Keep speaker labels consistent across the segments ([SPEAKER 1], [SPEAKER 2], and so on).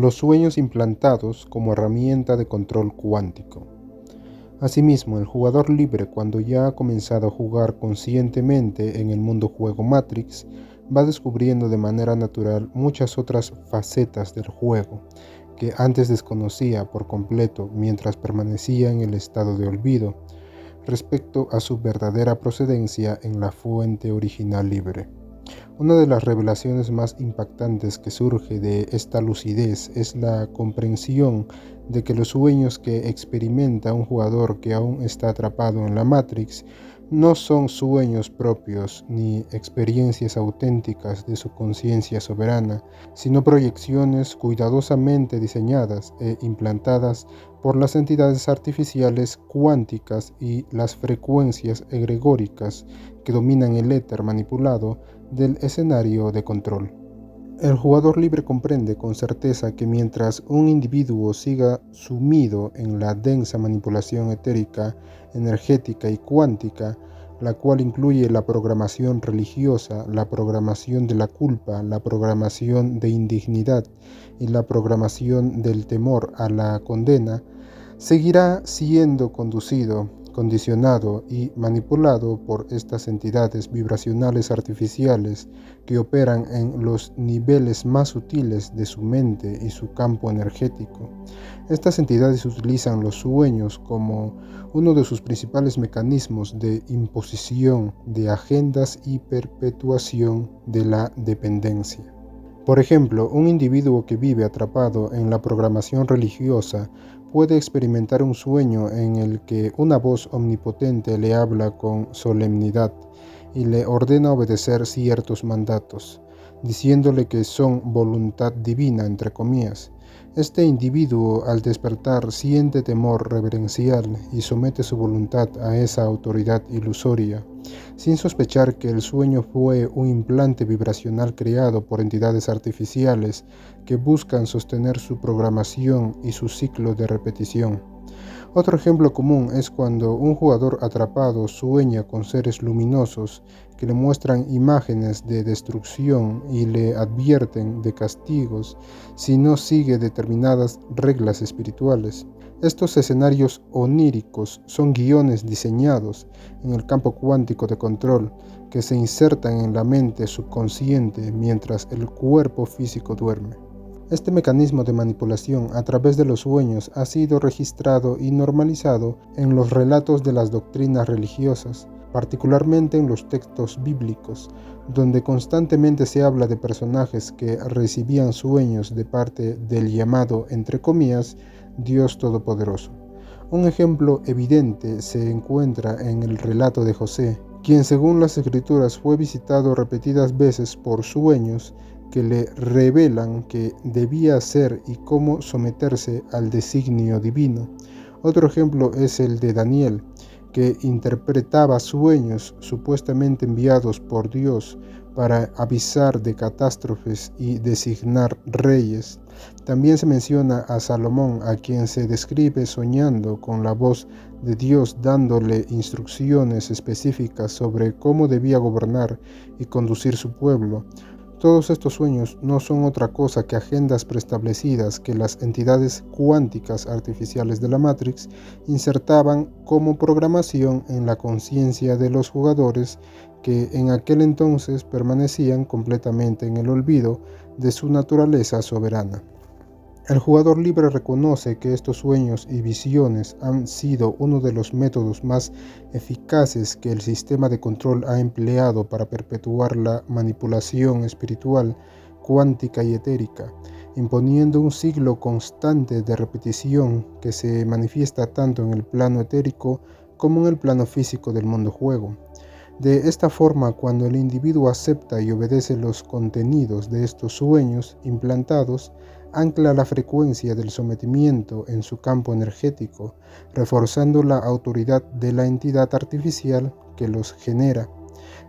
[SPEAKER 1] Los sueños implantados como herramienta de control cuántico. Asimismo, el jugador libre, cuando ya ha comenzado a jugar conscientemente en el mundo juego Matrix, va descubriendo de manera natural muchas otras facetas del juego que antes desconocía por completo mientras permanecía en el estado de olvido respecto a su verdadera procedencia en la fuente original libre. Una de las revelaciones más impactantes que surge de esta lucidez es la comprensión de que los sueños que experimenta un jugador que aún está atrapado en la Matrix no son sueños propios ni experiencias auténticas de su conciencia soberana, sino proyecciones cuidadosamente diseñadas e implantadas por las entidades artificiales cuánticas y las frecuencias egregóricas que dominan el éter manipulado del escenario de control. El jugador libre comprende con certeza que mientras un individuo siga sumido en la densa manipulación etérica, energética y cuántica, la cual incluye la programación religiosa, la programación de la culpa, la programación de indignidad y la programación del temor a la condena, seguirá siendo condicionado y manipulado por estas entidades vibracionales artificiales que operan en los niveles más sutiles de su mente y su campo energético. Estas entidades utilizan los sueños como uno de sus principales mecanismos de imposición de agendas y perpetuación de la dependencia. Por ejemplo, un individuo que vive atrapado en la programación religiosa puede experimentar un sueño en el que una voz omnipotente le habla con solemnidad y le ordena obedecer ciertos mandatos, diciéndole que son voluntad divina, entre comillas. Este individuo, al despertar, siente temor reverencial y somete su voluntad a esa autoridad ilusoria, sin sospechar que el sueño fue un implante vibracional creado por entidades artificiales que buscan sostener su programación y su ciclo de repetición. Otro ejemplo común es cuando un jugador atrapado sueña con seres luminosos que le muestran imágenes de destrucción y le advierten de castigos si no sigue determinadas reglas espirituales. Estos escenarios oníricos son guiones diseñados en el campo cuántico de control que se insertan en la mente subconsciente mientras el cuerpo físico duerme. Este mecanismo de manipulación a través de los sueños ha sido registrado y normalizado en los relatos de las doctrinas religiosas, particularmente en los textos bíblicos, donde constantemente se habla de personajes que recibían sueños de parte del llamado, entre comillas, Dios Todopoderoso. Un ejemplo evidente se encuentra en el relato de José, quien según las Escrituras fue visitado repetidas veces por sueños que le revelan qué debía hacer y cómo someterse al designio divino. Otro ejemplo es el de Daniel, que interpretaba sueños supuestamente enviados por Dios para avisar de catástrofes y designar reyes. También se menciona a Salomón, a quien se describe soñando con la voz de Dios dándole instrucciones específicas sobre cómo debía gobernar y conducir su pueblo. Todos estos sueños no son otra cosa que agendas preestablecidas que las entidades cuánticas artificiales de la Matrix insertaban como programación en la conciencia de los jugadores que en aquel entonces permanecían completamente en el olvido de su naturaleza soberana. El jugador libre reconoce que estos sueños y visiones han sido uno de los métodos más eficaces que el sistema de control ha empleado para perpetuar la manipulación espiritual, cuántica y etérica, imponiendo un ciclo constante de repetición que se manifiesta tanto en el plano etérico como en el plano físico del mundo juego. De esta forma, cuando el individuo acepta y obedece los contenidos de estos sueños implantados, ancla la frecuencia del sometimiento en su campo energético, reforzando la autoridad de la entidad artificial que los genera.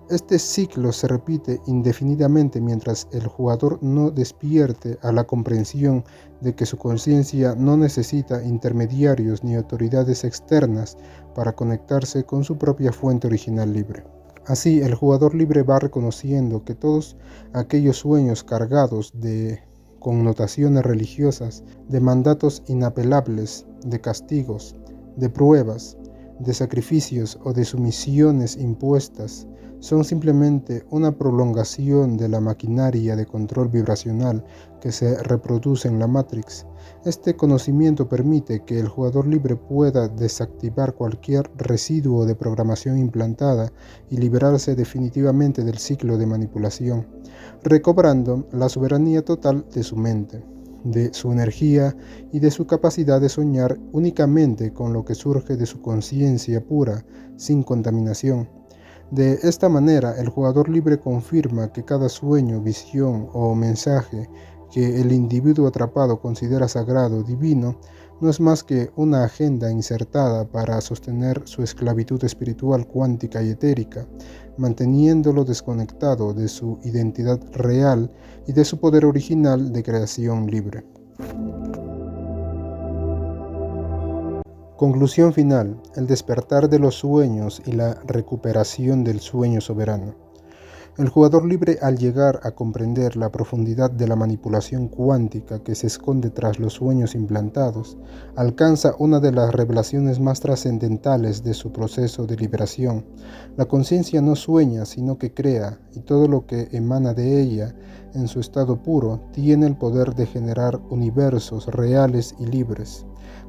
[SPEAKER 1] Este ciclo se repite indefinidamente mientras el jugador no despierte a la comprensión de que su conciencia no necesita intermediarios ni autoridades externas para conectarse con su propia fuente original libre. Así, el jugador libre va reconociendo que todos aquellos sueños cargados de connotaciones religiosas, de mandatos inapelables, de castigos, de pruebas, de sacrificios o de sumisiones impuestas, son simplemente una prolongación de la maquinaria de control vibracional que se reproduce en la Matrix. Este conocimiento permite que el jugador libre pueda desactivar cualquier residuo de programación implantada y liberarse definitivamente del ciclo de manipulación, recobrando la soberanía total de su mente, de su energía y de su capacidad de soñar únicamente con lo que surge de su conciencia pura, sin contaminación. De esta manera, el jugador libre confirma que cada sueño, visión o mensaje que el individuo atrapado considera sagrado o divino no es más que una agenda insertada para sostener su esclavitud espiritual cuántica y etérica, manteniéndolo desconectado de su identidad real y de su poder original de creación libre. Conclusión final: el despertar de los sueños y la recuperación del sueño soberano. El jugador libre, al llegar a comprender la profundidad de la manipulación cuántica que se esconde tras los sueños implantados, alcanza una de las revelaciones más trascendentales de su proceso de liberación. La conciencia no sueña, sino que crea, y todo lo que emana de ella, en su estado puro, tiene el poder de generar universos reales y libres.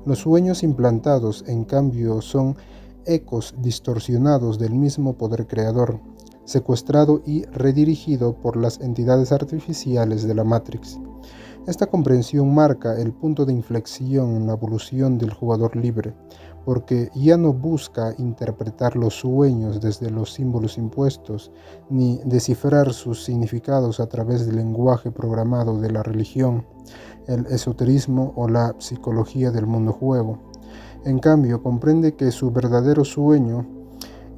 [SPEAKER 1] Los sueños implantados, en cambio, son ecos distorsionados del mismo poder creador, secuestrado y redirigido por las entidades artificiales de la Matrix. Esta comprensión marca el punto de inflexión en la evolución del jugador libre, porque ya no busca interpretar los sueños desde los símbolos impuestos, ni descifrar sus significados a través del lenguaje programado de la religión, el esoterismo o la psicología del mundo juego. En cambio, comprende que su verdadero sueño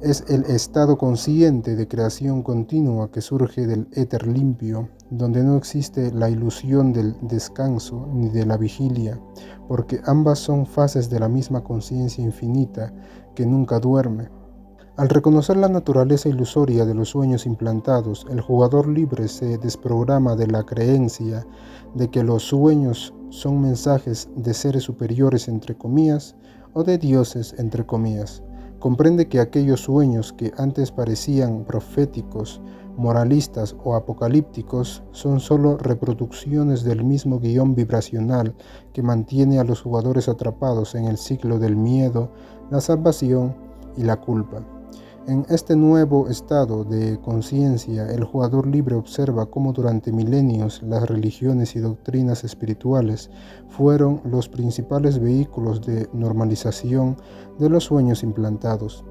[SPEAKER 1] es el estado consciente de creación continua que surge del éter limpio, donde no existe la ilusión del descanso ni de la vigilia, porque ambas son fases de la misma conciencia infinita que nunca duerme. Al reconocer la naturaleza ilusoria de los sueños implantados, el jugador libre se desprograma de la creencia de que los sueños son mensajes de seres superiores entre comillas o de dioses entre comillas. Comprende que aquellos sueños que antes parecían proféticos, moralistas o apocalípticos son solo reproducciones del mismo guión vibracional que mantiene a los jugadores atrapados en el ciclo del miedo, la salvación y la culpa. En este nuevo estado de conciencia, el jugador libre observa cómo durante milenios las religiones y doctrinas espirituales fueron los principales vehículos de normalización de los sueños implantados,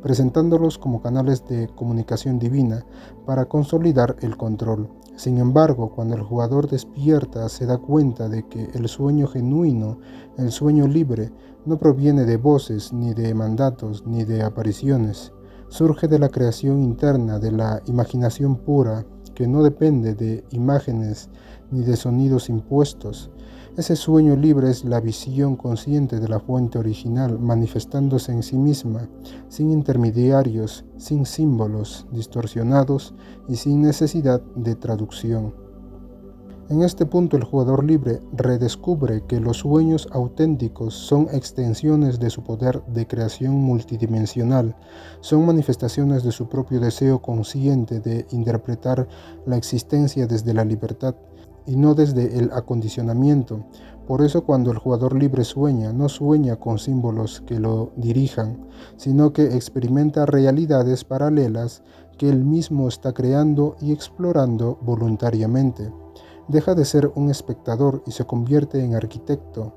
[SPEAKER 1] presentándolos como canales de comunicación divina para consolidar el control. Sin embargo, cuando el jugador despierta, se da cuenta de que el sueño genuino, el sueño libre, no proviene de voces, ni de mandatos, ni de apariciones. Surge de la creación interna, de la imaginación pura, que no depende de imágenes ni de sonidos impuestos. Ese sueño libre es la visión consciente de la fuente original manifestándose en sí misma, sin intermediarios, sin símbolos distorsionados y sin necesidad de traducción. En este punto el jugador libre redescubre que los sueños auténticos son extensiones de su poder de creación multidimensional, son manifestaciones de su propio deseo consciente de interpretar la existencia desde la libertad y no desde el acondicionamiento. Por eso cuando el jugador libre sueña, no sueña con símbolos que lo dirijan, sino que experimenta realidades paralelas que él mismo está creando y explorando voluntariamente. Deja de ser un espectador y se convierte en arquitecto.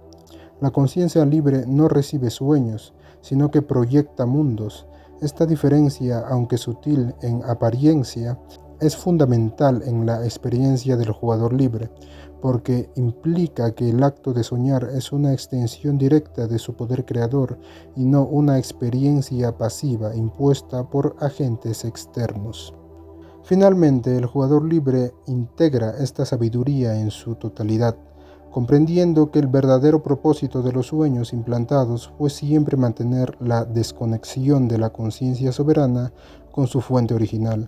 [SPEAKER 1] La conciencia libre no recibe sueños, sino que proyecta mundos. Esta diferencia, aunque sutil en apariencia, es fundamental en la experiencia del jugador libre, porque implica que el acto de soñar es una extensión directa de su poder creador y no una experiencia pasiva impuesta por agentes externos. Finalmente, el jugador libre integra esta sabiduría en su totalidad, comprendiendo que el verdadero propósito de los sueños implantados fue siempre mantener la desconexión de la conciencia soberana con su fuente original,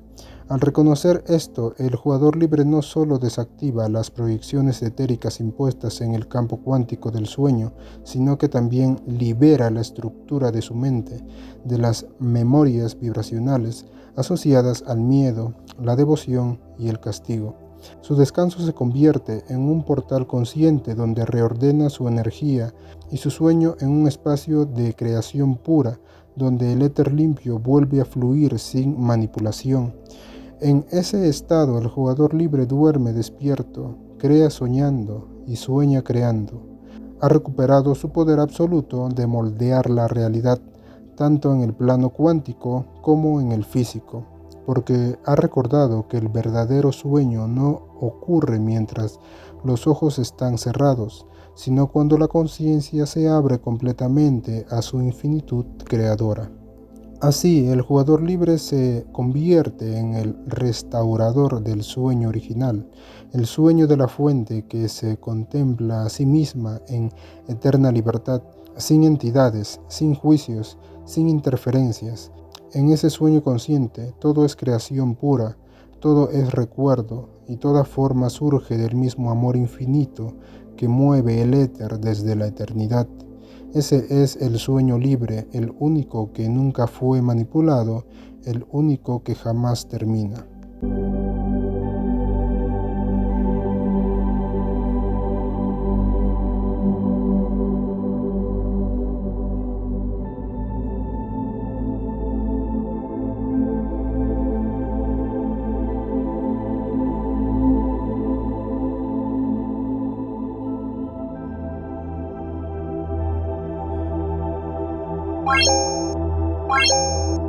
[SPEAKER 1] Al reconocer esto, el jugador libre no solo desactiva las proyecciones etéricas impuestas en el campo cuántico del sueño, sino que también libera la estructura de su mente de las memorias vibracionales asociadas al miedo, la devoción y el castigo. Su descanso se convierte en un portal consciente donde reordena su energía y su sueño en un espacio de creación pura, donde el éter limpio vuelve a fluir sin manipulación. En ese estado el jugador libre duerme despierto, crea soñando y sueña creando. Ha recuperado su poder absoluto de moldear la realidad, tanto en el plano cuántico como en el físico, porque ha recordado que el verdadero sueño no ocurre mientras los ojos están cerrados, sino cuando la conciencia se abre completamente a su infinitud creadora. Así, el jugador libre se convierte en el restaurador del sueño original, el sueño de la fuente que se contempla a sí misma en eterna libertad, sin entidades, sin juicios, sin interferencias. En ese sueño consciente, todo es creación pura, todo es recuerdo y toda forma surge del mismo amor infinito que mueve el éter desde la eternidad. Ese es el sueño libre, el único que nunca fue manipulado, el único que jamás termina.
[SPEAKER 2] Bye.